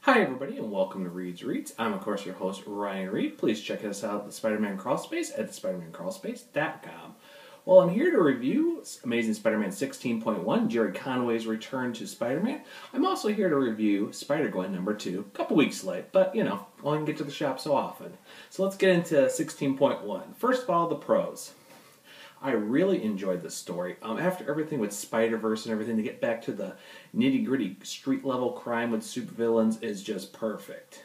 Hi everybody and welcome to Reed's Reads. I'm of course your host Ryan Reed. Please check us out at the Spider-Man Crawlspace at thespidermancrawlspace.com. Well, I'm here to review Amazing Spider-Man 16.1, Gerry Conway's return to Spider-Man. I'm also here to review Spider-Gwen number 2, a couple weeks late, but you know, I can get to the shop so often. So let's get into 16.1. First of all, the pros. I really enjoyed this story. After everything with Spider-Verse and everything, to get back to the nitty-gritty street-level crime with supervillains is just perfect.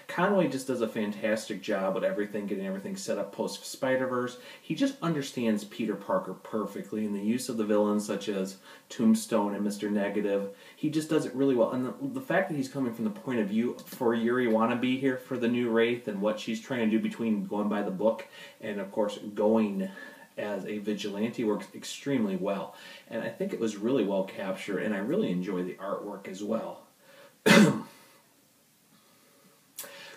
Conway just does a fantastic job with everything, getting everything set up post-Spider-Verse. He just understands Peter Parker perfectly, and the use of the villains such as Tombstone and Mr. Negative, he just does it really well. And the fact that he's coming from the point of view for Yuri Wannabe here for the new Wraith and what she's trying to do between going by the book and, of course, going as a vigilante works extremely well. And I think it was really well captured, and I really enjoy the artwork as well.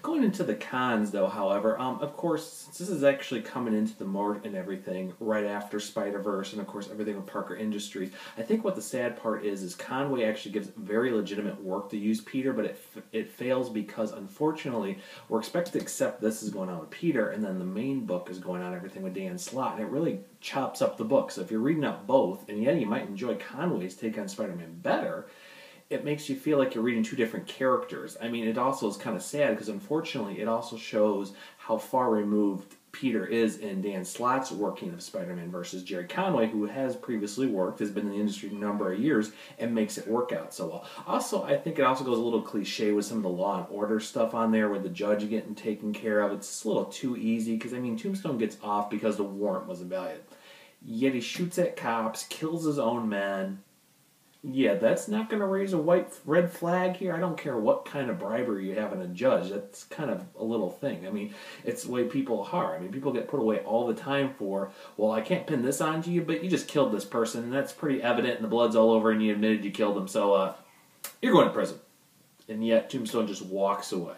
Going into the cons, though, however, of course, since this is actually coming into the mart and everything right after Spider-Verse and, of course, everything with Parker Industries, I think what the sad part is Conway actually gives very legitimate work to use Peter, but it fails because, unfortunately, we're expected to accept this is going on with Peter, and then the main book is going on everything with Dan Slott, and it really chops up the book. So if you're reading up both, and yeah, you might enjoy Conway's take on Spider-Man better, it makes you feel like you're reading two different characters. I mean, it also is kind of sad because, unfortunately, it also shows how far removed Peter is in Dan Slott's working of Spider-Man versus Gerry Conway, who has previously worked, has been in the industry a number of years, and makes it work out so well. Also, I think it also goes a little cliche with some of the Law and Order stuff on there, with the judge getting taken care of. It's just a little too easy, because, I mean, Tombstone gets off because the warrant wasn't valid. Yet he shoots at cops, kills his own men. Yeah, that's not going to raise a red flag here. I don't care what kind of bribery you have in a judge. That's kind of a little thing. I mean, it's the way people are. I mean, people get put away all the time for, well, I can't pin this onto you, but you just killed this person, and that's pretty evident, and the blood's all over, and you admitted you killed him, so you're going to prison. And yet, Tombstone just walks away.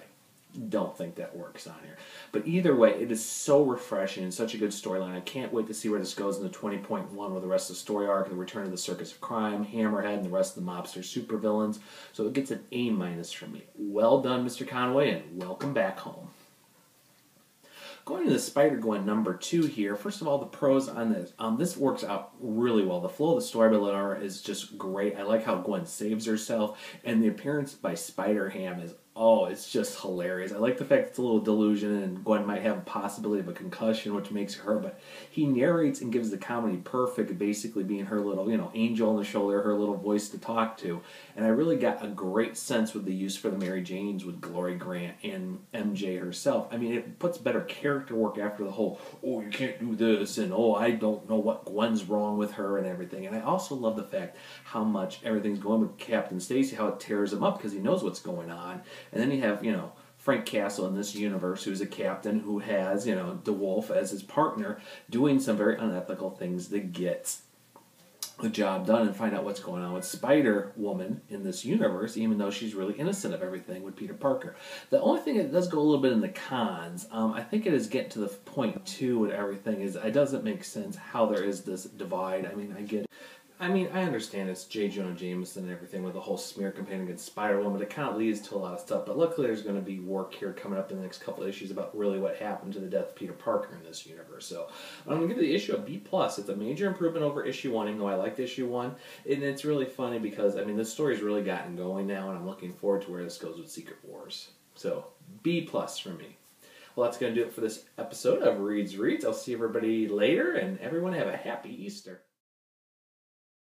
Don't think that works on here. But either way, it is so refreshing and such a good storyline. I can't wait to see where this goes in the 20.1 with the rest of the story arc, the return of the Circus of Crime, Hammerhead, and the rest of the mobster supervillains. So it gets an A- from me. Well done, Mr. Conway, and welcome back home. Going to the Spider-Gwen number 2 here, first of all, the pros on this. This works out really well. The flow of the story by Lenore is just great. I like how Gwen saves herself, and the appearance by Spider-Ham is, oh, it's just hilarious. I like the fact it's a little delusion, and Gwen might have a possibility of a concussion, which makes her, but he narrates and gives the comedy perfect, basically being her little, you know, angel on the shoulder, her little voice to talk to. And I really got a great sense with the use for the Mary Janes with Glory Grant and MJ herself. I mean, it puts better character work after the whole, oh, you can't do this, and oh, I don't know what Gwen's wrong with her and everything. And I also love the fact how much everything's going with Captain Stacy, how it tears him up because he knows what's going on. And then you have, you know, Frank Castle in this universe, who's a captain who has, you know, DeWolf as his partner, doing some very unethical things to get the job done and find out what's going on with Spider-Woman in this universe, even though she's really innocent of everything with Peter Parker. The only thing that does go a little bit in the cons, I think it is getting to the point, too, with everything, is it doesn't make sense how there is this divide. I understand it's J. Jonah Jameson and everything with the whole smear campaign against Spider-Woman, but it kind of leads to a lot of stuff. But luckily there's going to be work here coming up in the next couple of issues about really what happened to the death of Peter Parker in this universe. So I'm going to give the issue a B+. It's a major improvement over issue 1, even though I liked issue 1. And it's really funny because, I mean, this story's really gotten going now, and I'm looking forward to where this goes with Secret Wars. So B+ for me. Well, that's going to do it for this episode of Reed's Reads. I'll see everybody later, and everyone have a happy Easter.